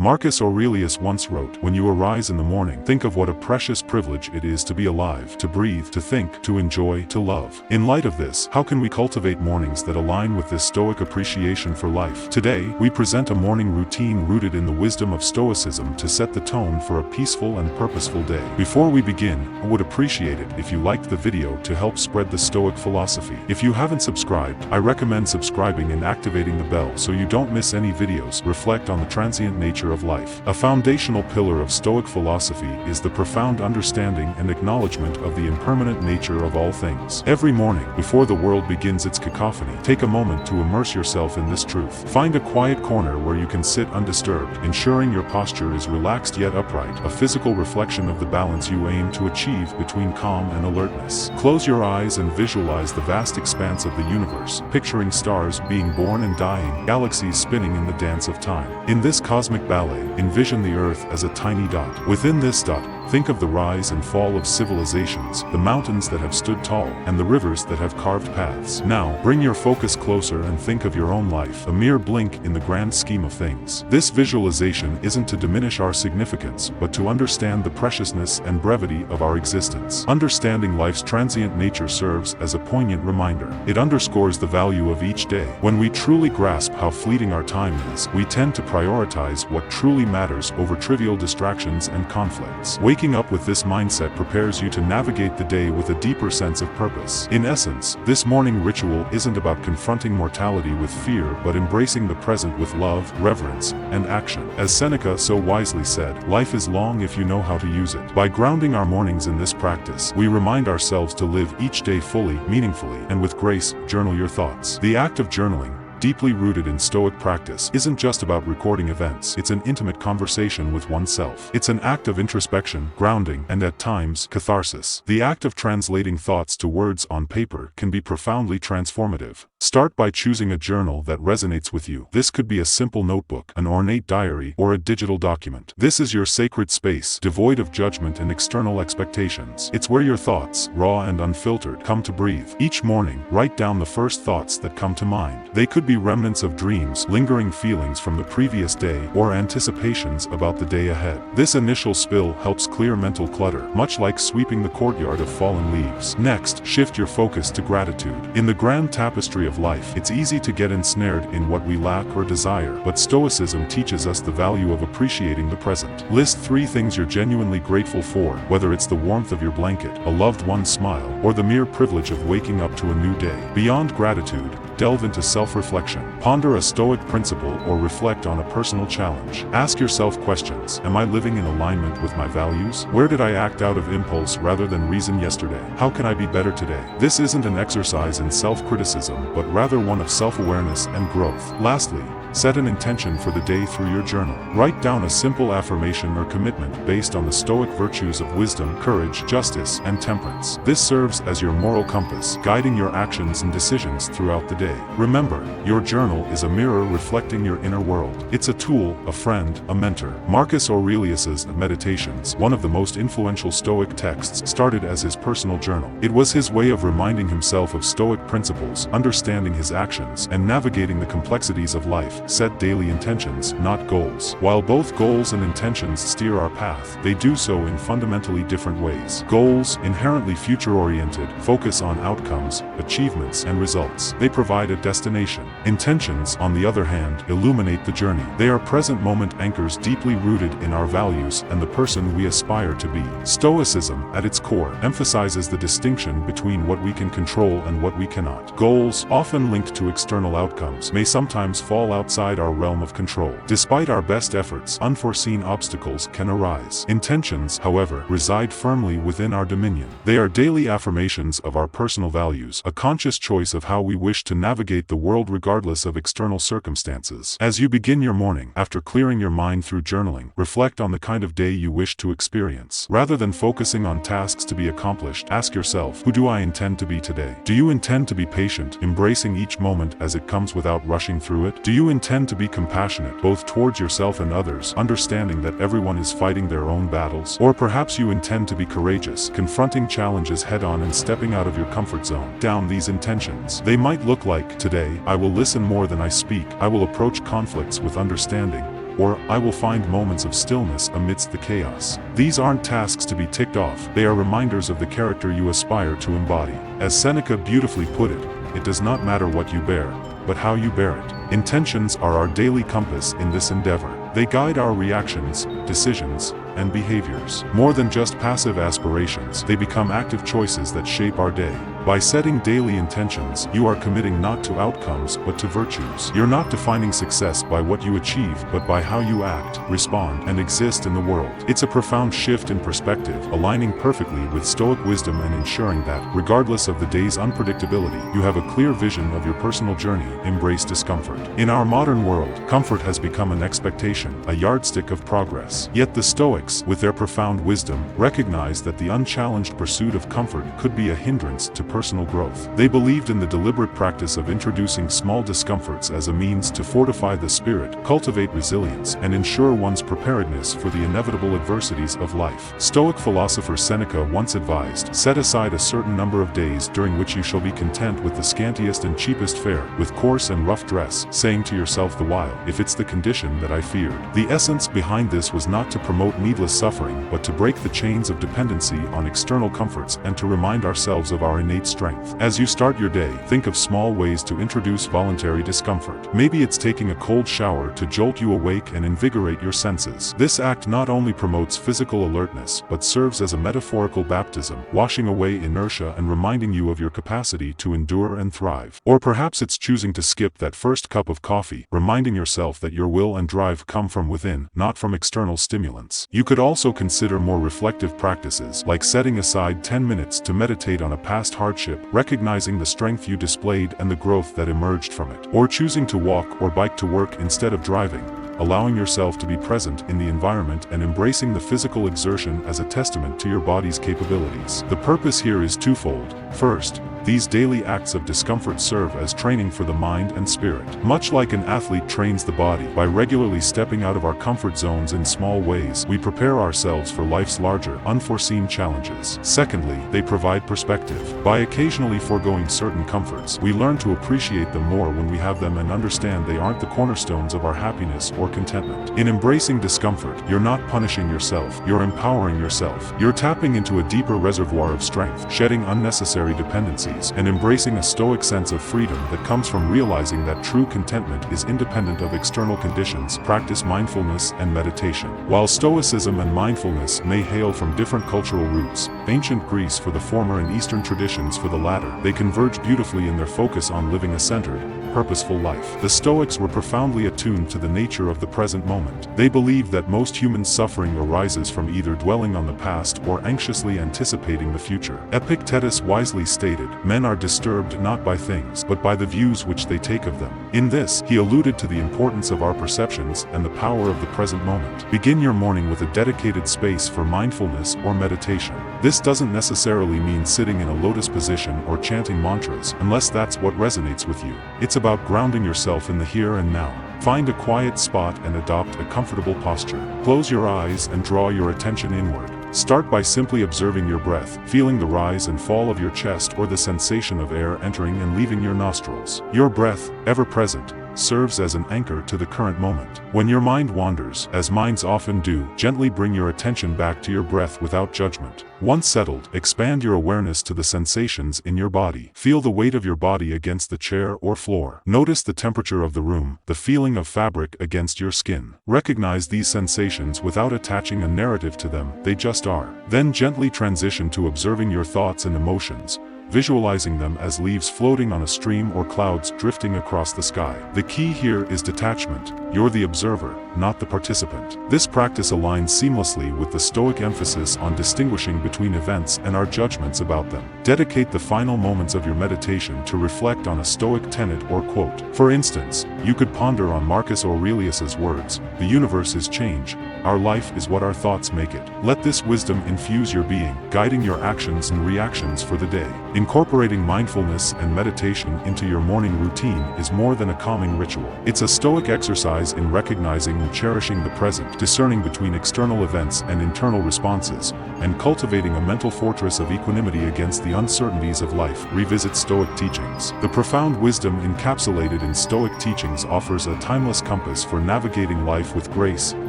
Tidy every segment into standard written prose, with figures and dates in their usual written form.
Marcus Aurelius once wrote, "When you arise in the morning, think of what a precious privilege it is to be alive, to breathe, to think, to enjoy, to love." In light of this, how can we cultivate mornings that align with this Stoic appreciation for life? Today, we present a morning routine rooted in the wisdom of Stoicism to set the tone for a peaceful and purposeful day. Before we begin, I would appreciate it if you liked the video to help spread the Stoic philosophy. If you haven't subscribed, I recommend subscribing and activating the bell so you don't miss any videos. Reflect on the transient nature of life. A foundational pillar of Stoic philosophy is the profound understanding and acknowledgement of the impermanent nature of all things. Every morning, before the world begins its cacophony, take a moment to immerse yourself in this truth. Find a quiet corner where you can sit undisturbed, ensuring your posture is relaxed yet upright, a physical reflection of the balance you aim to achieve between calm and alertness. Close your eyes and visualize the vast expanse of the universe, picturing stars being born and dying, galaxies spinning in the dance of time. In this cosmic ballet, envision the Earth as a tiny dot. Within this dot, think of the rise and fall of civilizations, the mountains that have stood tall, and the rivers that have carved paths. Now, bring your focus closer and think of your own life, a mere blink in the grand scheme of things. This visualization isn't to diminish our significance, but to understand the preciousness and brevity of our existence. Understanding life's transient nature serves as a poignant reminder. It underscores the value of each day. When we truly grasp how fleeting our time is, we tend to prioritize what truly matters over trivial distractions and conflicts. Waking up with this mindset prepares you to navigate the day with a deeper sense of purpose. In essence, this morning ritual isn't about confronting mortality with fear but embracing the present with love, reverence, and action. As Seneca so wisely said, "Life is long if you know how to use it." By grounding our mornings in this practice, we remind ourselves to live each day fully, meaningfully, and with grace. Journal your thoughts. The act of journaling, deeply rooted in Stoic practice, isn't just about recording events. It's an intimate conversation with oneself. It's an act of introspection, grounding, and at times, catharsis. The act of translating thoughts to words on paper can be profoundly transformative. Start by choosing a journal that resonates with you. This could be a simple notebook, an ornate diary, or a digital document. This is your sacred space, devoid of judgment and external expectations. It's where your thoughts, raw and unfiltered, come to breathe. Each morning, write down the first thoughts that come to mind. They could be remnants of dreams, lingering feelings from the previous day, or anticipations about the day ahead. This initial spill helps clear mental clutter, much like sweeping the courtyard of fallen leaves. Next, shift your focus to gratitude. In the grand tapestry of life, it's easy to get ensnared in what we lack or desire, but Stoicism teaches us the value of appreciating the present. List 3 things you're genuinely grateful for, whether it's the warmth of your blanket, a loved one's smile, or the mere privilege of waking up to a new day. Beyond gratitude, delve into self-reflection. Ponder a Stoic principle or reflect on a personal challenge. Ask yourself questions. Am I living in alignment with my values? Where did I act out of impulse rather than reason yesterday? How can I be better today? This isn't an exercise in self-criticism, but rather one of self-awareness and growth. Lastly, set an intention for the day through your journal. Write down a simple affirmation or commitment based on the Stoic virtues of wisdom, courage, justice, and temperance. This serves as your moral compass, guiding your actions and decisions throughout the day. Remember, your journal is a mirror reflecting your inner world. It's a tool, a friend, a mentor. Marcus Aurelius's Meditations, one of the most influential Stoic texts, started as his personal journal. It was his way of reminding himself of Stoic principles, understanding his actions, and navigating the complexities of life. Set daily intentions, not goals. While both goals and intentions steer our path, they do so in fundamentally different ways. Goals, inherently future-oriented, focus on outcomes, achievements, and results. They provide a destination. Intentions, on the other hand, illuminate the journey. They are present-moment anchors deeply rooted in our values and the person we aspire to be. Stoicism, at its core, emphasizes the distinction between what we can control and what we cannot. Goals, often linked to external outcomes, may sometimes fall outside our realm of control. Despite our best efforts, unforeseen obstacles can arise. Intentions, however, reside firmly within our dominion. They are daily affirmations of our personal values, a conscious choice of how we wish to navigate the world regardless of external circumstances. As you begin your morning, after clearing your mind through journaling, reflect on the kind of day you wish to experience. Rather than focusing on tasks to be accomplished, ask yourself, who do I intend to be today? Do you intend to be patient, embracing each moment as it comes without rushing through it? Do you intend to be compassionate, both towards yourself and others, understanding that everyone is fighting their own battles? Or perhaps you intend to be courageous, confronting challenges head-on and stepping out of your comfort zone. Down these intentions. They might look like, today, I will listen more than I speak. I will approach conflicts with understanding. or I will find moments of stillness amidst the chaos. These aren't tasks to be ticked off, they are reminders of the character you aspire to embody. As Seneca beautifully put it does not matter what you bear, but how you bear it. Intentions are our daily compass in this endeavor. They guide our reactions, decisions, and behaviors. More than just passive aspirations, they become active choices that shape our day. By setting daily intentions, you are committing not to outcomes but to virtues. You're not defining success by what you achieve but by how you act, respond, and exist in the world. It's a profound shift in perspective, aligning perfectly with Stoic wisdom and ensuring that, regardless of the day's unpredictability, you have a clear vision of your personal journey. Embrace discomfort. In our modern world, comfort has become an expectation, a yardstick of progress. Yet the Stoics, with their profound wisdom, recognize that the unchallenged pursuit of comfort could be a hindrance to personal growth. They believed in the deliberate practice of introducing small discomforts as a means to fortify the spirit, cultivate resilience, and ensure one's preparedness for the inevitable adversities of life. Stoic philosopher Seneca once advised, "Set aside a certain number of days during which you shall be content with the scantiest and cheapest fare, with coarse and rough dress, saying to yourself the while, if it's the condition that I feared." The essence behind this was not to promote needless suffering but to break the chains of dependency on external comforts and to remind ourselves of our innate strength. As you start your day, think of small ways to introduce voluntary discomfort. Maybe it's taking a cold shower to jolt you awake and invigorate your senses. This act not only promotes physical alertness but serves as a metaphorical baptism, washing away inertia and reminding you of your capacity to endure and thrive. Or perhaps it's choosing to skip that first cup of coffee, reminding yourself that your will and drive come from within, not from external stimulants. You could also consider more reflective practices, like setting aside 10 minutes to meditate on a past hardship, recognizing the strength you displayed and the growth that emerged from it. Or choosing to walk or bike to work instead of driving, allowing yourself to be present in the environment and embracing the physical exertion as a testament to your body's capabilities. The purpose here is twofold. First, these daily acts of discomfort serve as training for the mind and spirit. Much like an athlete trains the body, by regularly stepping out of our comfort zones in small ways, we prepare ourselves for life's larger, unforeseen challenges. Secondly, they provide perspective. By occasionally foregoing certain comforts, we learn to appreciate them more when we have them and understand they aren't the cornerstones of our happiness or contentment. In embracing discomfort, you're not punishing yourself, you're empowering yourself. You're tapping into a deeper reservoir of strength, shedding unnecessary dependencies, and embracing a Stoic sense of freedom that comes from realizing that true contentment is independent of external conditions. Practice mindfulness and meditation. While Stoicism and mindfulness may hail from different cultural roots, ancient Greece for the former and Eastern traditions for the latter, they converge beautifully in their focus on living a centered, purposeful life. The Stoics were profoundly attuned to the nature of the present moment. They believed that most human suffering arises from either dwelling on the past or anxiously anticipating the future. Epictetus wisely stated, "Men are disturbed not by things, but by the views which they take of them." In this, he alluded to the importance of our perceptions and the power of the present moment. Begin your morning with a dedicated space for mindfulness or meditation. This doesn't necessarily mean sitting in a lotus position or chanting mantras, unless that's what resonates with you. It's about grounding yourself in the here and now. Find a quiet spot and adopt a comfortable posture. Close your eyes and draw your attention inward. Start by simply observing your breath, feeling the rise and fall of your chest or the sensation of air entering and leaving your nostrils. Your breath, ever present, serves as an anchor to the current moment. When your mind wanders, as minds often do, gently bring your attention back to your breath without judgment. Once settled, expand your awareness to the sensations in your body. Feel the weight of your body against the chair or floor. Notice the temperature of the room, the feeling of fabric against your skin. Recognize these sensations without attaching a narrative to them, they just are. Then gently transition to observing your thoughts and emotions, visualizing them as leaves floating on a stream or clouds drifting across the sky. The key here is detachment. You're the observer, not the participant. This practice aligns seamlessly with the Stoic emphasis on distinguishing between events and our judgments about them. Dedicate the final moments of your meditation to reflect on a Stoic tenet or quote. For instance, you could ponder on Marcus Aurelius's words, "The universe is change, our life is what our thoughts make it." Let this wisdom infuse your being, guiding your actions and reactions for the day. Incorporating mindfulness and meditation into your morning routine is more than a calming ritual. It's a Stoic exercise in recognizing and cherishing the present, discerning between external events and internal responses, and cultivating a mental fortress of equanimity against the uncertainties of life. Revisit Stoic teachings. The profound wisdom encapsulated in Stoic teachings offers a timeless compass for navigating life with grace,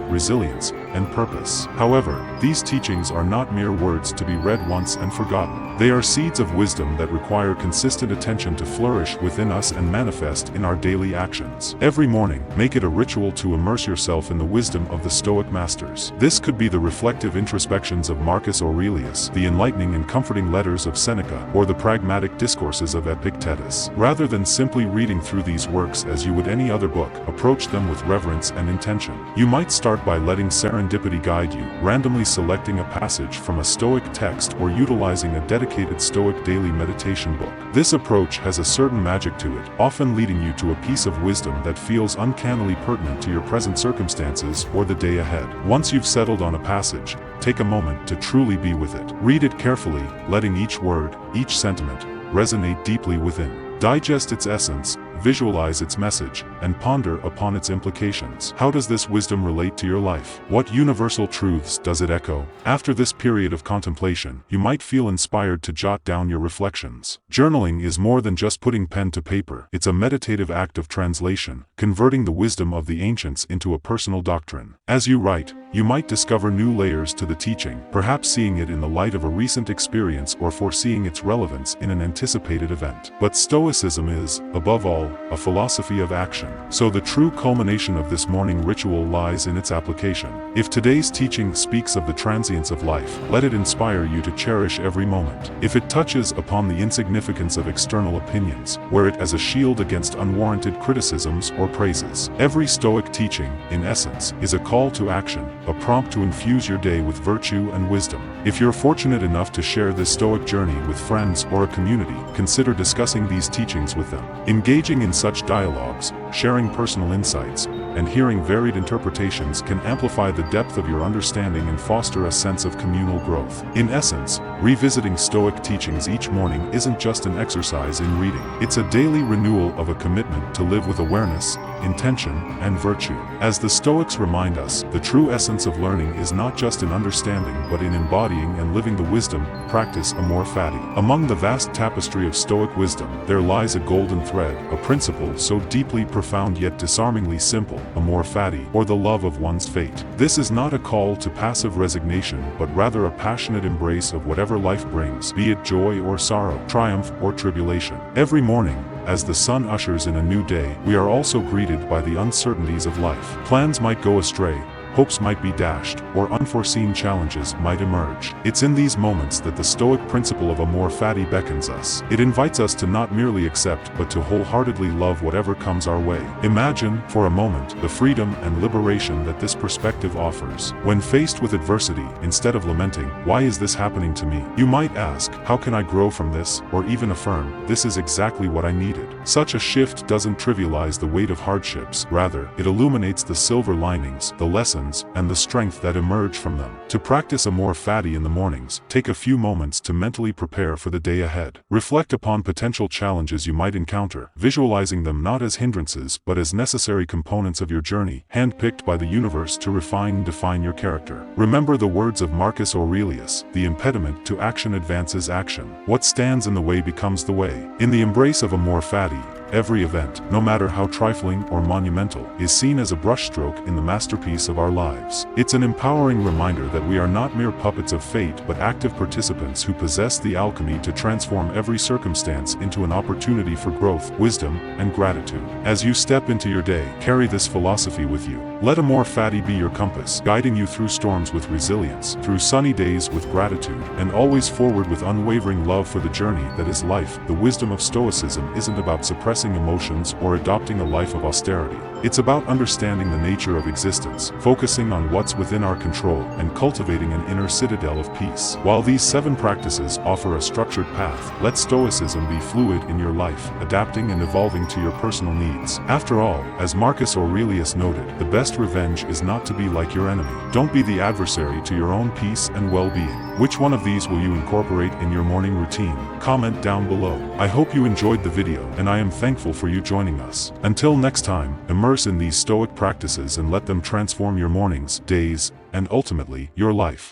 resilience, and purpose. However, these teachings are not mere words to be read once and forgotten. They are seeds of wisdom that require consistent attention to flourish within us and manifest in our daily actions. Every morning, make it a ritual to immerse yourself in the wisdom of the Stoic masters. This could be the reflective introspections of Marcus Aurelius, the enlightening and comforting letters of Seneca, or the pragmatic discourses of Epictetus. Rather than simply reading through these works as you would any other book, approach them with reverence and intention. You might start by letting serendipity guide you, randomly selecting a passage from a Stoic text or utilizing a dedicated Stoic daily meditation book. This approach has a certain magic to it, often leading you to a piece of wisdom that feels uncannily pertinent to your present circumstances or the day ahead. Once you've settled on a passage, take a moment to truly be with it. Read it carefully, letting each word, each sentiment, resonate deeply within. Digest its essence, visualize its message, and ponder upon its implications. How does this wisdom relate to your life? What universal truths does it echo? After this period of contemplation, you might feel inspired to jot down your reflections. Journaling is more than just putting pen to paper. It's a meditative act of translation, converting the wisdom of the ancients into a personal doctrine. As you write, you might discover new layers to the teaching, perhaps seeing it in the light of a recent experience or foreseeing its relevance in an anticipated event. But Stoicism is, above all, a philosophy of action. So the true culmination of this morning ritual lies in its application. If today's teaching speaks of the transience of life, let it inspire you to cherish every moment. If it touches upon the insignificance of external opinions, wear it as a shield against unwarranted criticisms or praises. Every Stoic teaching, in essence, is a call to action, a prompt to infuse your day with virtue and wisdom. If you're fortunate enough to share this Stoic journey with friends or a community, consider discussing these teachings with them. Engaging in such dialogues, sharing personal insights, and hearing varied interpretations can amplify the depth of your understanding and foster a sense of communal growth. In essence, revisiting Stoic teachings each morning isn't just an exercise in reading. It's a daily renewal of a commitment to live with awareness, intention, and virtue. As the Stoics remind us, the true essence of learning is not just in understanding but in embodying and living the wisdom, practice amor fati. Among the vast tapestry of Stoic wisdom, there lies a golden thread, a principle so deeply profound yet disarmingly simple, amor fati, or the love of one's fate. This is not a call to passive resignation but rather a passionate embrace of whatever life brings, be it joy or sorrow, triumph or tribulation. Every morning, as the sun ushers in a new day, we are also greeted by the uncertainties of life. Plans might go astray, hopes might be dashed, or unforeseen challenges might emerge. It's in these moments that the Stoic principle of amor fati beckons us. It invites us to not merely accept but to wholeheartedly love whatever comes our way. Imagine, for a moment, the freedom and liberation that this perspective offers. When faced with adversity, instead of lamenting, "Why is this happening to me?" you might ask, "How can I grow from this?" or even affirm, "This is exactly what I needed." Such a shift doesn't trivialize the weight of hardships. Rather, it illuminates the silver linings, the lessons, and the strength that emerge from them. To practice amor fati in the mornings, take a few moments to mentally prepare for the day ahead. Reflect upon potential challenges you might encounter, visualizing them not as hindrances but as necessary components of your journey, handpicked by the universe to refine and define your character. Remember the words of Marcus Aurelius, "The impediment to action advances action. What stands in the way becomes the way." In the embrace of amor fati, every event, no matter how trifling or monumental, is seen as a brushstroke in the masterpiece of our lives. It's an empowering reminder that we are not mere puppets of fate but active participants who possess the alchemy to transform every circumstance into an opportunity for growth, wisdom, and gratitude. As you step into your day, carry this philosophy with you. Let amor fati be your compass, guiding you through storms with resilience, through sunny days with gratitude, and always forward with unwavering love for the journey that is life. The wisdom of Stoicism isn't about suppressing emotions or adopting a life of austerity. It's about understanding the nature of existence, focusing on what's within our control, and cultivating an inner citadel of peace. While these 7 practices offer a structured path, let Stoicism be fluid in your life, adapting and evolving to your personal needs. After all, as Marcus Aurelius noted, the best revenge is not to be like your enemy. Don't be the adversary to your own peace and well-being. Which one of these will you incorporate in your morning routine? Comment down below. I hope you enjoyed the video, and I am thankful for you joining us. Until next time, immerse Immerse in these Stoic practices and let them transform your mornings, days, and ultimately, your life.